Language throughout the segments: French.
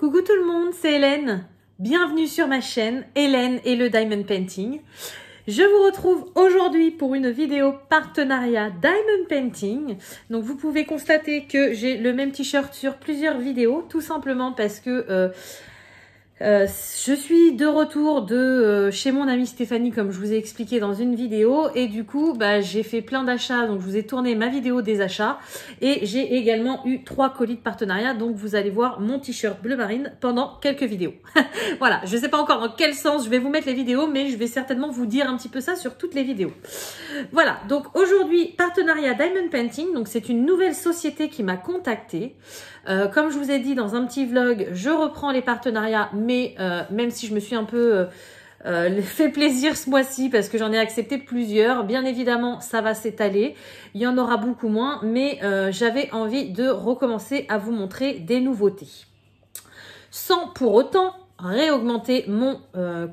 Coucou tout le monde, c'est Hélène. Bienvenue sur ma chaîne Hélène et le Diamond Painting. Je vous retrouve aujourd'hui pour une vidéo partenariat Diamond Painting. Donc vous pouvez constater que j'ai le même t-shirt sur plusieurs vidéos, tout simplement parce que je suis de retour de chez mon amie Stéphanie, comme je vous ai expliqué dans une vidéo, et du coup j'ai fait plein d'achats, donc je vous ai tourné ma vidéo des achats et j'ai également eu 3 colis de partenariat, donc vous allez voir mon t-shirt bleu marine pendant quelques vidéos. Voilà, je ne sais pas encore dans quel sens je vais vous mettre les vidéos, mais je vais certainement vous dire un petit peu ça sur toutes les vidéos. Voilà, donc aujourd'hui partenariat Diamond Painting, donc c'est une nouvelle société qui m'a contactée. Comme je vous ai dit dans un petit vlog, je reprends les partenariats, mais même si je me suis un peu fait plaisir ce mois-ci parce que j'en ai accepté plusieurs, bien évidemment ça va s'étaler, il y en aura beaucoup moins, mais j'avais envie de recommencer à vous montrer des nouveautés. Sans pour autant réaugmenter mon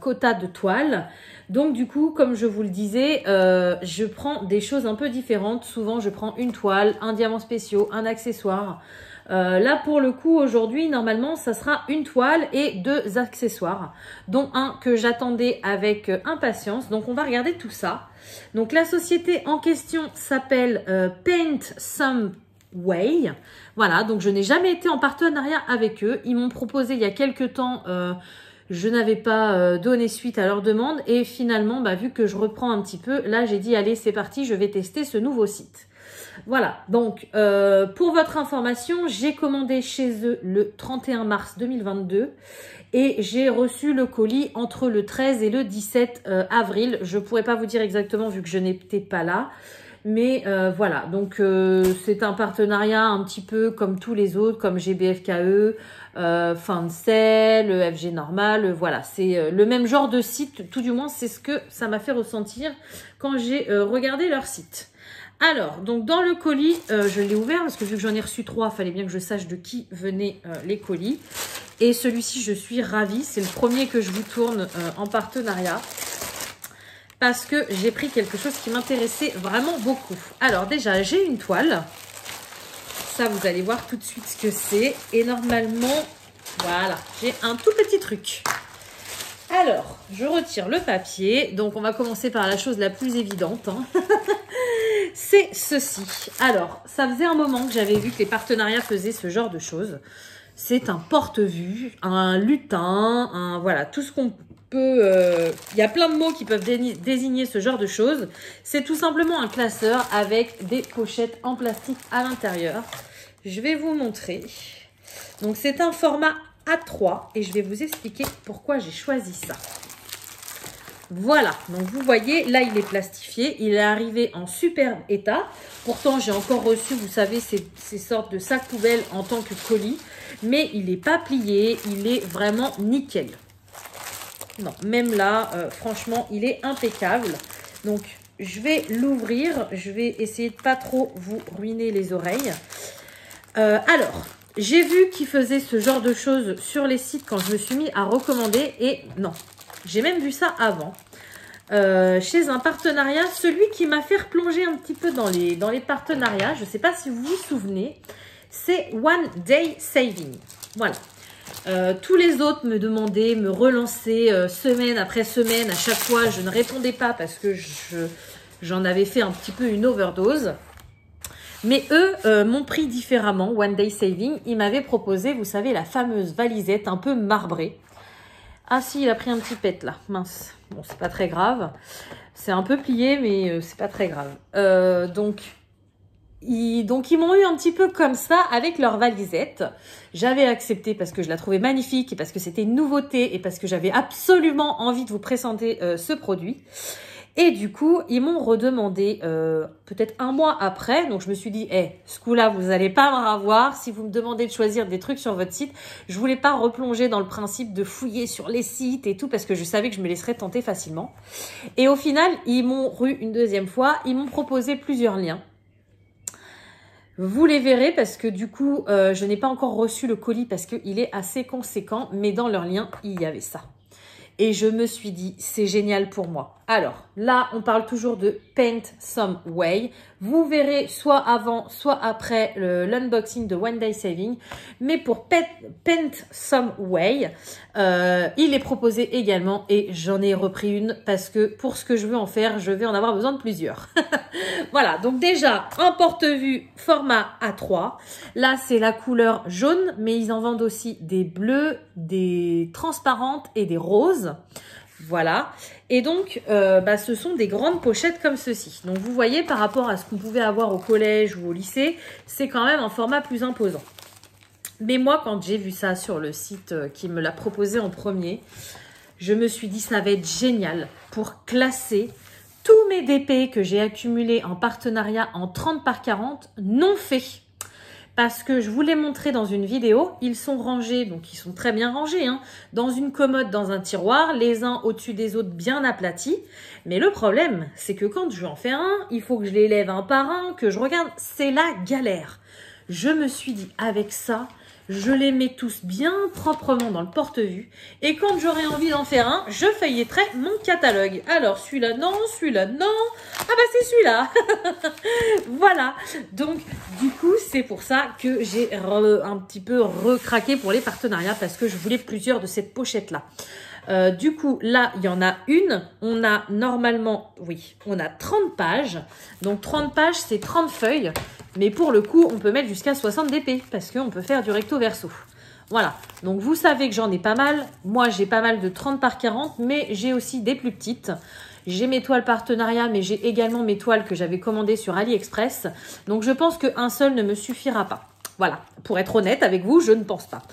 quota de toile. Donc du coup, comme je vous le disais, je prends des choses un peu différentes. Souvent, je prends une toile, un diamant spéciaux, un accessoire. Là, pour le coup, aujourd'hui, normalement, ça sera une toile et 2 accessoires, dont un que j'attendais avec impatience. Donc, on va regarder tout ça. Donc, la société en question s'appelle Paint Some Way. Voilà, donc je n'ai jamais été en partenariat avec eux. Ils m'ont proposé il y a quelques temps... je n'avais pas donné suite à leur demande et finalement, vu que je reprends un petit peu, là j'ai dit allez c'est parti, je vais tester ce nouveau site. Voilà, donc pour votre information, j'ai commandé chez eux le 31 mars 2022 et j'ai reçu le colis entre le 13 et le 17 avril. Je ne pourrais pas vous dire exactement vu que je n'étais pas là. Mais voilà, donc c'est un partenariat un petit peu comme tous les autres, comme GBFKE, Fincel, FG Normal, voilà, c'est le même genre de site, tout du moins c'est ce que ça m'a fait ressentir quand j'ai regardé leur site. Alors, donc dans le colis, je l'ai ouvert parce que vu que j'en ai reçu 3, il fallait bien que je sache de qui venaient les colis. Et celui-ci, je suis ravie, c'est le premier que je vous tourne en partenariat. Parce que j'ai pris quelque chose qui m'intéressait vraiment beaucoup. Alors déjà, j'ai une toile. Ça, vous allez voir tout de suite ce que c'est. Et normalement, voilà, j'ai un tout petit truc. Alors, je retire le papier. Donc, on va commencer par la chose la plus évidente. Hein. C'est ceci. Alors, ça faisait un moment que j'avais vu que les partenariats faisaient ce genre de choses. C'est un porte-vue, un lutin, voilà, tout ce qu'on peut... il y a plein de mots qui peuvent désigner ce genre de choses. C'est tout simplement un classeur avec des pochettes en plastique à l'intérieur. Je vais vous montrer. Donc, c'est un format A3 et je vais vous expliquer pourquoi j'ai choisi ça. Voilà, donc vous voyez, là il est plastifié, il est arrivé en superbe état. Pourtant j'ai encore reçu, vous savez, ces sortes de sacs poubelles en tant que colis. Mais il n'est pas plié, il est vraiment nickel. Non, même là, franchement, il est impeccable. Donc je vais l'ouvrir, je vais essayer de pas trop vous ruiner les oreilles. Alors, j'ai vu qu'ils faisaient ce genre de choses sur les sites quand je me suis mis à recommander. Et non, j'ai même vu ça avant. Chez un partenariat, celui qui m'a fait replonger un petit peu dans les partenariats, je ne sais pas si vous vous souvenez, c'est One Day Saving. Voilà. Tous les autres me demandaient, me relançaient semaine après semaine. À chaque fois, je ne répondais pas parce que j'en avais fait un petit peu une overdose. Mais eux m'ont pris différemment. One Day Saving, ils m'avaient proposé, vous savez, la fameuse valisette un peu marbrée. Ah si, il a pris un petit pet là, mince. Bon, c'est pas très grave. C'est un peu plié, mais c'est pas très grave. Donc, ils m'ont eu un petit peu comme ça avec leur valisette. J'avais accepté parce que je la trouvais magnifique et parce que c'était une nouveauté et parce que j'avais absolument envie de vous présenter ce produit. Et du coup, ils m'ont redemandé peut-être un mois après. Donc, je me suis dit, ce coup-là, vous n'allez pas me revoir. Si vous me demandez de choisir des trucs sur votre site, je voulais pas replonger dans le principe de fouiller sur les sites et tout parce que je savais que je me laisserais tenter facilement. Et au final, ils m'ont rue une deuxième fois. Ils m'ont proposé plusieurs liens. Vous les verrez parce que du coup, je n'ai pas encore reçu le colis parce qu'il est assez conséquent. Mais dans leur lien, il y avait ça. et je me suis dit, c'est génial pour moi. Alors, là, on parle toujours de Paint Some Way. Vous verrez soit avant, soit après l'unboxing de One Day Saving. Mais pour Paint Some Way, il est proposé également et j'en ai repris une parce que pour ce que je veux en faire, je vais en avoir besoin de plusieurs. Voilà, donc déjà, un porte-vue format A3. Là, c'est la couleur jaune, mais ils en vendent aussi des bleus, des transparentes et des roses. Voilà, et donc ce sont des grandes pochettes comme ceci. Donc vous voyez, par rapport à ce qu'on pouvait avoir au collège ou au lycée, c'est quand même un format plus imposant. Mais moi, quand j'ai vu ça sur le site qui me l'a proposé en premier, je me suis dit ça va être génial pour classer tous mes DP que j'ai accumulés en partenariat en 30 par 40 non faits. Parce que je vous l'ai montré dans une vidéo, ils sont rangés, donc ils sont très bien rangés, hein, dans une commode, dans un tiroir, les uns au-dessus des autres bien aplatis. Mais le problème, c'est que quand je veux en faire un, il faut que je les lève un par un, que je regarde, c'est la galère. Je me suis dit, avec ça, je les mets tous bien proprement dans le porte-vue. Et quand j'aurai envie d'en faire un, je feuilleterai mon catalogue. Alors, celui-là, non, celui-là, non. Ah bah, c'est celui-là. Voilà. Donc, du coup, c'est pour ça que j'ai un petit peu recraqué pour les partenariats parce que je voulais plusieurs de cette pochette-là. Du coup, là, il y en a une. On a normalement, oui, on a 30 pages. Donc, 30 pages, c'est 30 feuilles. Mais pour le coup, on peut mettre jusqu'à 60 DP parce qu'on peut faire du recto verso. Voilà. Donc, vous savez que j'en ai pas mal. Moi, j'ai pas mal de 30 par 40, mais j'ai aussi des plus petites. J'ai mes toiles partenariat, mais j'ai également mes toiles que j'avais commandées sur AliExpress. Donc, je pense qu'un seul ne me suffira pas. Voilà, pour être honnête avec vous, je ne pense pas.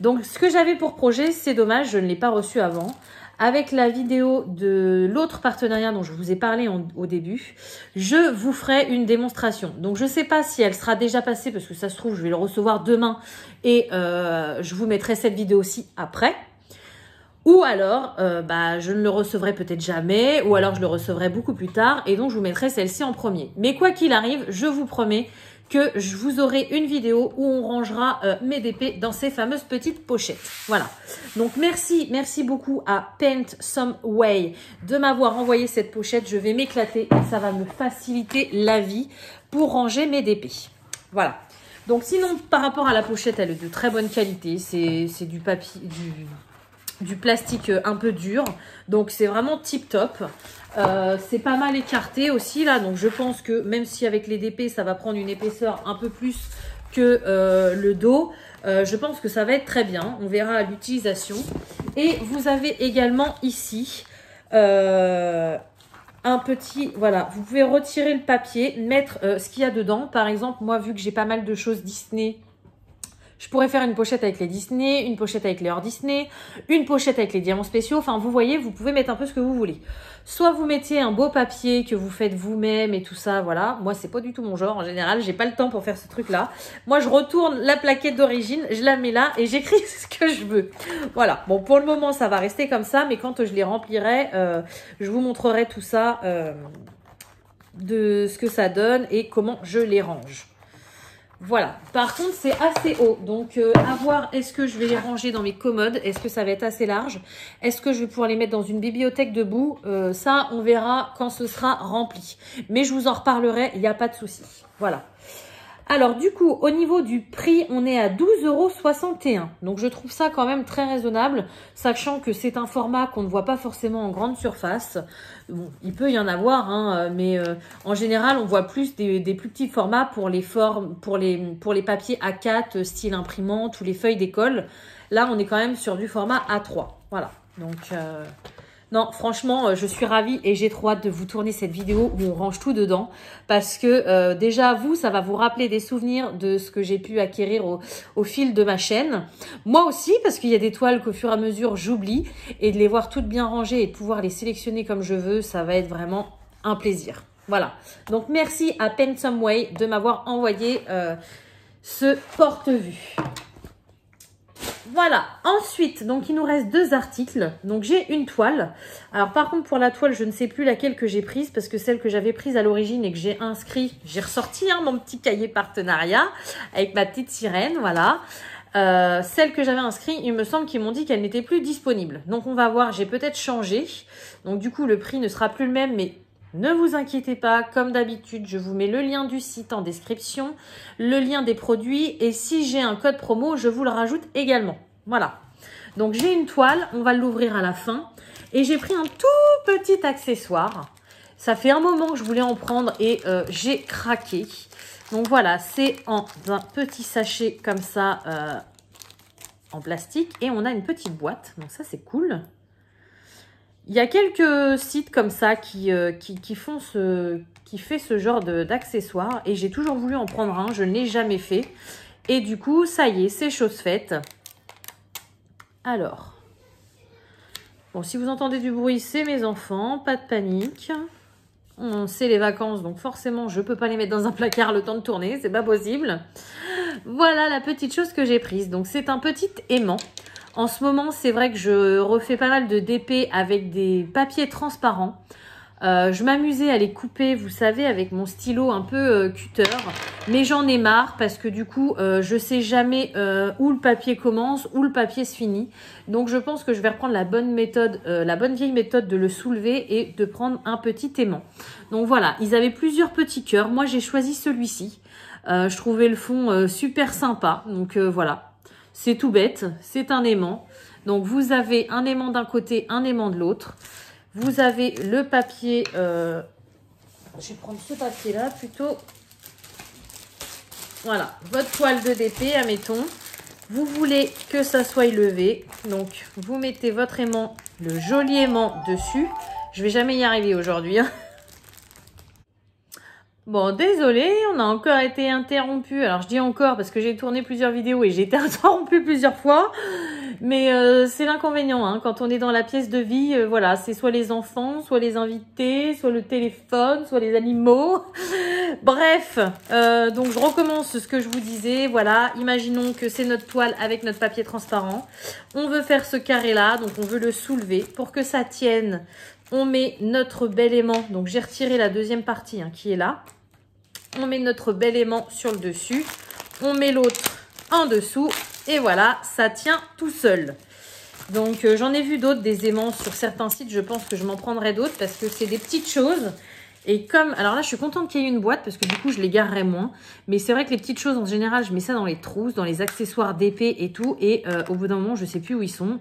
Donc, ce que j'avais pour projet, c'est dommage, je ne l'ai pas reçu avant. Avec la vidéo de l'autre partenariat dont je vous ai parlé au début, je vous ferai une démonstration. Donc, je ne sais pas si elle sera déjà passée, parce que ça se trouve, je vais le recevoir demain et je vous mettrai cette vidéo-ci après. Ou alors, je ne le recevrai peut-être jamais, ou alors je le recevrai beaucoup plus tard, et donc je vous mettrai celle-ci en premier. Mais quoi qu'il arrive, je vous promets que je vous aurai une vidéo où on rangera mes DP dans ces fameuses petites pochettes. Voilà. Donc merci beaucoup à Paint Some Way de m'avoir envoyé cette pochette. Je vais m'éclater et ça va me faciliter la vie pour ranger mes DP. Voilà. Donc sinon, par rapport à la pochette, elle est de très bonne qualité. C'est du papier, du plastique un peu dur. Donc c'est vraiment tip top. C'est pas mal écarté aussi là, donc je pense que même si avec les DP ça va prendre une épaisseur un peu plus que le dos, je pense que ça va être très bien. On verra à l'utilisation. Et vous avez également ici un petit, voilà, vous pouvez retirer le papier, mettre ce qu'il y a dedans. Par exemple, moi vu que j'ai pas mal de choses Disney, je pourrais faire une pochette avec les Disney, une pochette avec les hors Disney, une pochette avec les diamants spéciaux. Enfin, vous voyez, vous pouvez mettre un peu ce que vous voulez. Soit vous mettez un beau papier que vous faites vous-même et tout ça, voilà. Moi, c'est pas du tout mon genre. En général, j'ai pas le temps pour faire ce truc-là. Moi, je retourne la plaquette d'origine, je la mets là et j'écris ce que je veux. Voilà. Bon, pour le moment, ça va rester comme ça. Mais quand je les remplirai, je vous montrerai tout ça, de ce que ça donne et comment je les range. Voilà, par contre c'est assez haut, donc à voir, est-ce que je vais les ranger dans mes commodes, est-ce que ça va être assez large, est-ce que je vais pouvoir les mettre dans une bibliothèque debout, ça on verra quand ce sera rempli, mais je vous en reparlerai, il n'y a pas de souci. Voilà. Alors du coup, au niveau du prix, on est à 12,61 €. Donc je trouve ça quand même très raisonnable, sachant que c'est un format qu'on ne voit pas forcément en grande surface. Bon, il peut y en avoir, hein, mais en général, on voit plus des plus petits formats pour les papiers A4, style imprimante ou les feuilles d'école. Là, on est quand même sur du format A3. Voilà. Donc non, franchement, je suis ravie et j'ai trop hâte de vous tourner cette vidéo où on range tout dedans. Parce que déjà, ça va vous rappeler des souvenirs de ce que j'ai pu acquérir au fil de ma chaîne. Moi aussi, parce qu'il y a des toiles qu'au fur et à mesure, j'oublie. Et de les voir toutes bien rangées et de pouvoir les sélectionner comme je veux, ça va être vraiment un plaisir. Voilà. Donc, merci à Paint Some Way de m'avoir envoyé ce porte-vue. Voilà, ensuite, donc il nous reste 2 articles. Donc j'ai une toile. Alors par contre pour la toile, je ne sais plus laquelle que j'ai prise parce que celle que j'avais prise à l'origine et que j'ai inscrit, j'ai ressorti mon petit cahier partenariat avec ma petite sirène, voilà. Celle que j'avais inscrite, il me semble qu'ils m'ont dit qu'elle n'était plus disponible. Donc on va voir, j'ai peut-être changé. Donc du coup, le prix ne sera plus le même, mais ne vous inquiétez pas. Comme d'habitude, je vous mets le lien du site en description, le lien des produits. Et si j'ai un code promo, je vous le rajoute également. Voilà. Donc j'ai une toile, on va l'ouvrir à la fin. Et j'ai pris un tout petit accessoire. Ça fait un moment que je voulais en prendre et j'ai craqué. Donc voilà, c'est en un petit sachet comme ça en plastique. Et on a une petite boîte, donc ça c'est cool. Il y a quelques sites comme ça qui fait ce genre d'accessoires. Et j'ai toujours voulu en prendre un, je ne l'ai jamais fait. Et du coup, ça y est, c'est chose faite. Alors, bon, si vous entendez du bruit, c'est mes enfants, pas de panique. C'est les vacances, donc forcément, je ne peux pas les mettre dans un placard le temps de tourner, c'est pas possible. Voilà la petite chose que j'ai prise. Donc, c'est un petit aimant. En ce moment, c'est vrai que je refais pas mal de DP avec des papiers transparents. Je m'amusais à les couper, vous savez, avec mon stylo un peu cutter. Mais j'en ai marre parce que du coup, je sais jamais où le papier commence, où le papier se finit. Donc, je pense que je vais reprendre la bonne méthode, la bonne vieille méthode de le soulever et de prendre un petit aimant. Donc, voilà, ils avaient plusieurs petits cœurs. Moi, j'ai choisi celui-ci. Je trouvais le fond super sympa. Donc, voilà, c'est tout bête. C'est un aimant. Donc, vous avez un aimant d'un côté, un aimant de l'autre. Vous avez le papier, je vais prendre ce papier-là plutôt. Voilà, votre toile de DP, admettons. Vous voulez que ça soit levé. Donc, vous mettez votre aimant, le joli aimant dessus. Je vais jamais y arriver aujourd'hui. Hein. Bon, désolé, on a encore été interrompu. Alors, je dis encore parce que j'ai tourné plusieurs vidéos et j'ai été interrompu plusieurs fois. Mais c'est l'inconvénient, hein, quand on est dans la pièce de vie, voilà, c'est soit les enfants, soit les invités, soit le téléphone, soit les animaux. Bref, donc je recommence ce que je vous disais. Voilà, imaginons que c'est notre toile avec notre papier transparent. On veut faire ce carré-là, donc on veut le soulever. Pour que ça tienne, on met notre bel aimant. Donc j'ai retiré la deuxième partie hein, qui est là. On met notre bel aimant sur le dessus. On met l'autre en dessous. Et voilà, ça tient tout seul. Donc, j'en ai vu d'autres, des aimants sur certains sites. Je pense que je m'en prendrai d'autres parce que c'est des petites choses. Et comme... Alors là, je suis contente qu'il y ait une boîte parce que du coup, je les garerai moins. Mais c'est vrai que les petites choses, en général, je mets ça dans les trousses, dans les accessoires d'épée et tout. Et au bout d'un moment, je sais plus où ils sont.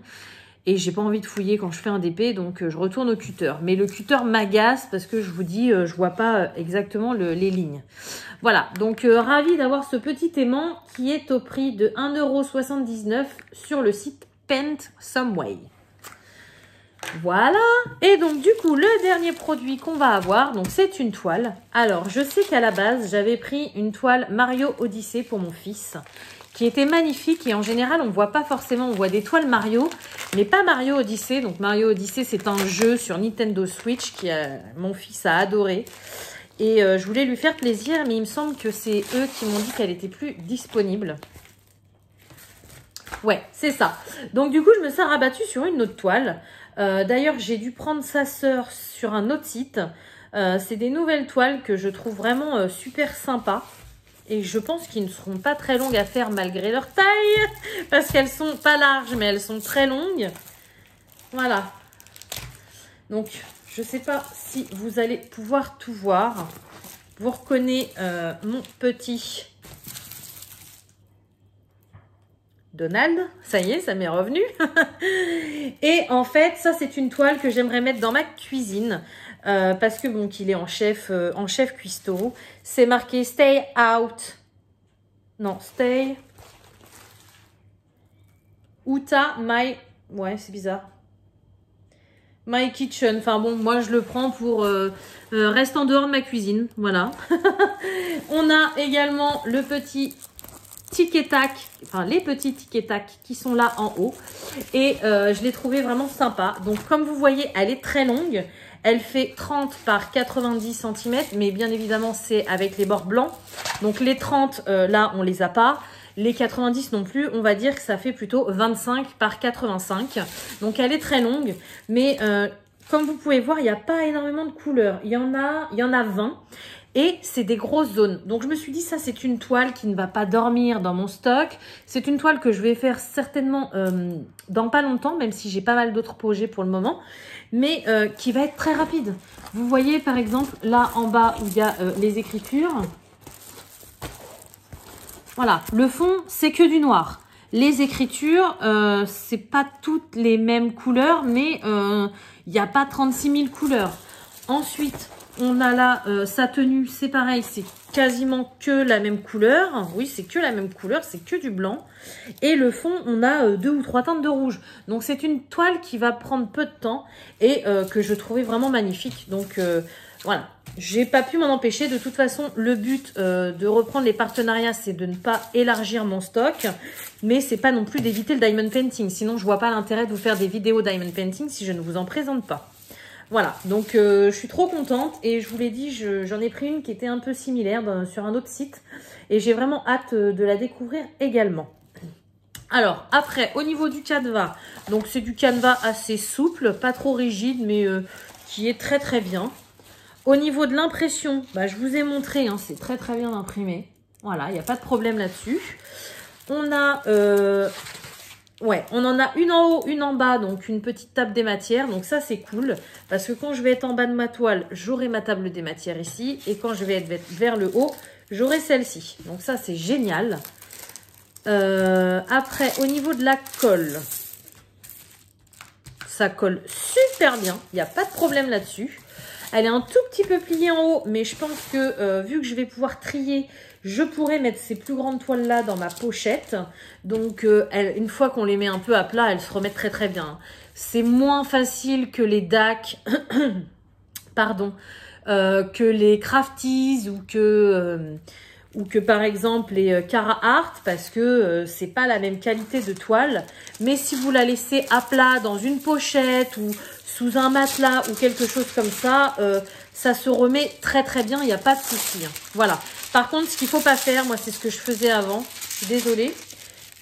Et j'ai pas envie de fouiller quand je fais un DP, donc je retourne au cutter. Mais le cutter m'agace parce que je vous dis, je vois pas exactement les lignes. Voilà, donc ravie d'avoir ce petit aimant qui est au prix de 1,79 € sur le site Paint Some Way. Voilà, et donc du coup, le dernier produit qu'on va avoir, donc c'est une toile. Alors, je sais qu'à la base, j'avais pris une toile Mario Odyssey pour mon fils, qui était magnifique et en général, on ne voit pas forcément, on voit des toiles Mario, mais pas Mario Odyssey. Donc Mario Odyssey, c'est un jeu sur Nintendo Switch que mon fils a adoré. Et je voulais lui faire plaisir, mais il me semble que c'est eux qui m'ont dit qu'elle était plus disponible. Ouais, c'est ça. Donc du coup, je me suis rabattue sur une autre toile. D'ailleurs, j'ai dû prendre sa sœur sur un autre site. C'est des nouvelles toiles que je trouve vraiment super sympas. Et je pense qu'ils ne seront pas très longues à faire malgré leur taille. Parce qu'elles sont pas larges, mais elles sont très longues. Voilà. Donc, je ne sais pas si vous allez pouvoir tout voir. Vous reconnaissez mon petit Donald. Ça y est, ça m'est revenu. Et en fait, ça, c'est une toile que j'aimerais mettre dans ma cuisine. Parce que bon, qu'il est en chef cuistot. C'est marqué Stay Out. Non, Stay Uta My... Ouais, c'est bizarre. My Kitchen. Enfin bon, moi je le prends pour reste en dehors de ma cuisine. Voilà. On a également le petit tic et tac. Enfin, les petits tic et tac qui sont là en haut. Et je l'ai trouvé vraiment sympa. Donc comme vous voyez, elle est très longue. Elle fait 30 par 90 cm, mais bien évidemment, c'est avec les bords blancs. Donc, les 30, là, on les a pas. Les 90 non plus, on va dire que ça fait plutôt 25 par 85. Donc, elle est très longue, mais comme vous pouvez voir, il n'y a pas énormément de couleurs. Il y en a 20. Et c'est des grosses zones. Donc, je me suis dit, ça, c'est une toile qui ne va pas dormir dans mon stock. C'est une toile que je vais faire certainement dans pas longtemps, même si j'ai pas mal d'autres projets pour le moment. Mais qui va être très rapide. Vous voyez, par exemple, là, en bas, où il y a les écritures. Voilà, le fond, c'est que du noir. Les écritures, c'est pas toutes les mêmes couleurs, mais il n'y a pas 36 000 couleurs. Ensuite, on a là sa tenue, c'est pareil, c'est quasiment que la même couleur. Oui, c'est que la même couleur, c'est que du blanc. Et le fond, on a 2 ou 3 teintes de rouge. Donc, c'est une toile qui va prendre peu de temps et que je trouvais vraiment magnifique. Donc, voilà. J'ai pas pu m'en empêcher. De toute façon, le but de reprendre les partenariats, c'est de ne pas élargir mon stock. Mais c'est pas non plus d'éviter le diamond painting. Sinon, je vois pas l'intérêt de vous faire des vidéos diamond painting si je ne vous en présente pas. Voilà, donc je suis trop contente et je vous l'ai dit, j'en ai pris une qui était un peu similaire sur un autre site et j'ai vraiment hâte de la découvrir également. Alors, après, au niveau du canevas, donc c'est du canevas assez souple, pas trop rigide, mais qui est très très bien. Au niveau de l'impression, bah, je vous ai montré, hein, c'est très très bien imprimé. Voilà, il n'y a pas de problème là-dessus. On a... ouais, on en a une en haut, une en bas, donc une petite table des matières. Donc ça, c'est cool, parce que quand je vais être en bas de ma toile, j'aurai ma table des matières ici. Et quand je vais être vers le haut, j'aurai celle-ci. Donc ça, c'est génial. Après, au niveau de la colle, ça colle super bien. Il n'y a pas de problème là-dessus. Elle est un tout petit peu pliée en haut, mais je pense que vu que je vais pouvoir trier, je pourrais mettre ces plus grandes toiles-là dans ma pochette. Donc, une fois qu'on les met un peu à plat, elles se remettent très très bien. C'est moins facile que les DAC, pardon, que les Crafties ou que par exemple les Cara Art, parce que c'est pas la même qualité de toile. Mais si vous la laissez à plat dans une pochette ou sous un matelas ou quelque chose comme ça, ça se remet très très bien, il n'y a pas de souci. Hein. Voilà. Par contre, ce qu'il ne faut pas faire, moi c'est ce que je faisais avant, je suis désolée,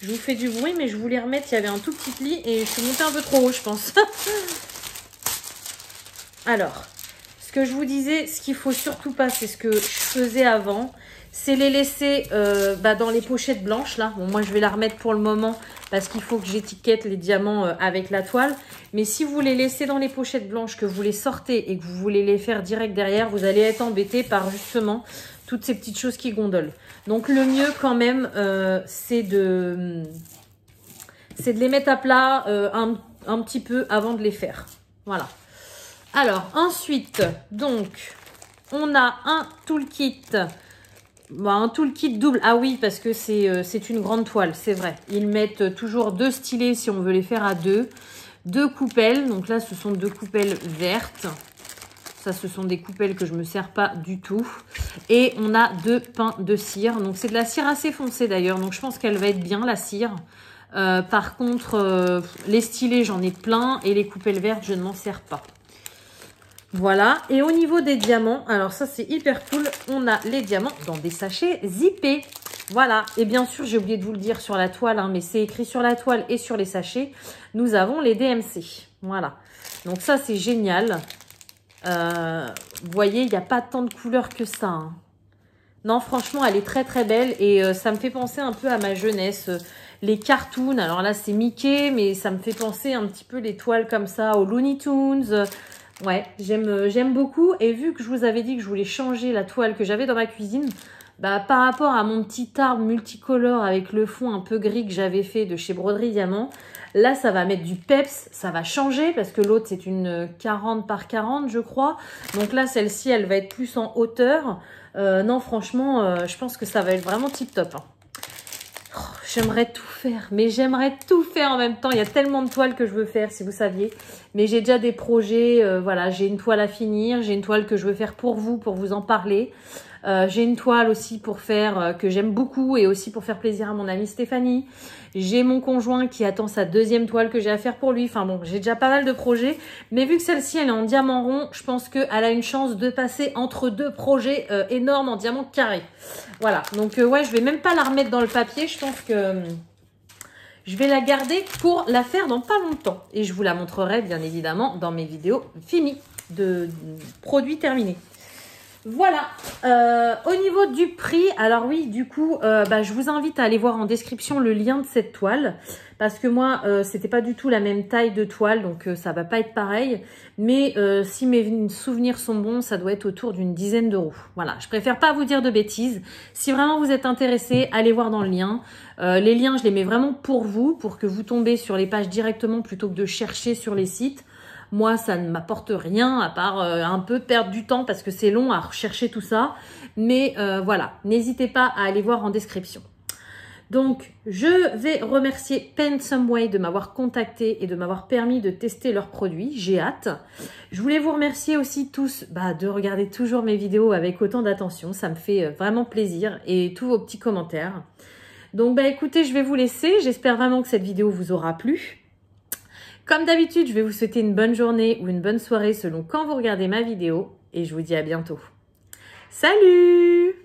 je vous fais du bruit, mais je voulais remettre, il y avait un tout petit pli et je suis montée un peu trop haut, je pense. Alors, ce que je vous disais, ce qu'il ne faut surtout pas, c'est ce que je faisais avant, c'est les laisser dans les pochettes blanches là. Bon, moi je vais la remettre pour le moment parce qu'il faut que j'étiquette les diamants avec la toile. Mais si vous les laissez dans les pochettes blanches, que vous les sortez et que vous voulez les faire direct derrière, vous allez être embêté par justement toutes ces petites choses qui gondolent. Donc le mieux quand même, c'est de les mettre à plat un petit peu avant de les faire. Voilà. Alors ensuite, donc, on a un toolkit. Bon, un toolkit double. Ah oui, parce que c'est une grande toile, c'est vrai. Ils mettent toujours 2 stylets si on veut les faire à 2. 2 coupelles. Donc là, ce sont 2 coupelles vertes. Ça, ce sont des coupelles que je ne me sers pas du tout. Et on a 2 pains de cire. Donc, c'est de la cire assez foncée d'ailleurs. Donc, je pense qu'elle va être bien, la cire. Par contre, les stylets, j'en ai plein. Et les coupelles vertes, je ne m'en sers pas. Voilà. Et au niveau des diamants, alors ça, c'est hyper cool. On a les diamants dans des sachets zippés. Voilà. Et bien sûr, j'ai oublié de vous le dire sur la toile, hein, mais c'est écrit sur la toile et sur les sachets. Nous avons les DMC. Voilà. Donc ça, c'est génial. Vous voyez, il n'y a pas tant de couleurs que ça. Hein. Non, franchement, elle est très très belle et ça me fait penser un peu à ma jeunesse. Les cartoons, alors là, c'est Mickey, mais ça me fait penser un petit peu les toiles comme ça, aux Looney Tunes. Ouais, j'aime beaucoup. Et vu que je vous avais dit que je voulais changer la toile que j'avais dans ma cuisine, bah, par rapport à mon petit arbre multicolore avec le fond un peu gris que j'avais fait de chez Broderie Diamant, là, ça va mettre du peps, ça va changer parce que l'autre, c'est une 40 par 40, je crois. Donc là, celle-ci, elle va être plus en hauteur. Non, franchement, je pense que ça va être vraiment tip top. Hein. Oh, j'aimerais tout faire, mais j'aimerais tout faire en même temps. Il y a tellement de toiles que je veux faire, si vous saviez. Mais j'ai déjà des projets, voilà, j'ai une toile à finir, j'ai une toile que je veux faire pour vous en parler. J'ai une toile aussi pour faire, que j'aime beaucoup et aussi pour faire plaisir à mon amie Stéphanie. J'ai mon conjoint qui attend sa 2e toile que j'ai à faire pour lui. Enfin bon, j'ai déjà pas mal de projets. Mais vu que celle-ci, elle est en diamant rond, je pense qu'elle a une chance de passer entre 2 projets énormes en diamant carré. Voilà, donc ouais, je vais même pas la remettre dans le papier. Je pense que je vais la garder pour la faire dans pas longtemps. Et je vous la montrerai bien évidemment dans mes vidéos finies de produits terminés. Voilà, au niveau du prix, alors oui, du coup, je vous invite à aller voir en description le lien de cette toile, parce que moi, c'était pas du tout la même taille de toile, donc ça va pas être pareil, mais si mes souvenirs sont bons, ça doit être autour d'une dizaine d'euros. Voilà, je préfère pas vous dire de bêtises. Si vraiment vous êtes intéressé, allez voir dans le lien. Les liens, je les mets vraiment pour vous, pour que vous tombez sur les pages directement plutôt que de chercher sur les sites. Moi, ça ne m'apporte rien à part un peu perdre du temps parce que c'est long à rechercher tout ça. Mais voilà, n'hésitez pas à aller voir en description. Donc, je vais remercier Pensomeway de m'avoir contacté et de m'avoir permis de tester leurs produits. J'ai hâte. Je voulais vous remercier aussi tous de regarder toujours mes vidéos avec autant d'attention. Ça me fait vraiment plaisir et tous vos petits commentaires. Donc, écoutez, je vais vous laisser. J'espère vraiment que cette vidéo vous aura plu. Comme d'habitude, je vais vous souhaiter une bonne journée ou une bonne soirée selon quand vous regardez ma vidéo et je vous dis à bientôt. Salut!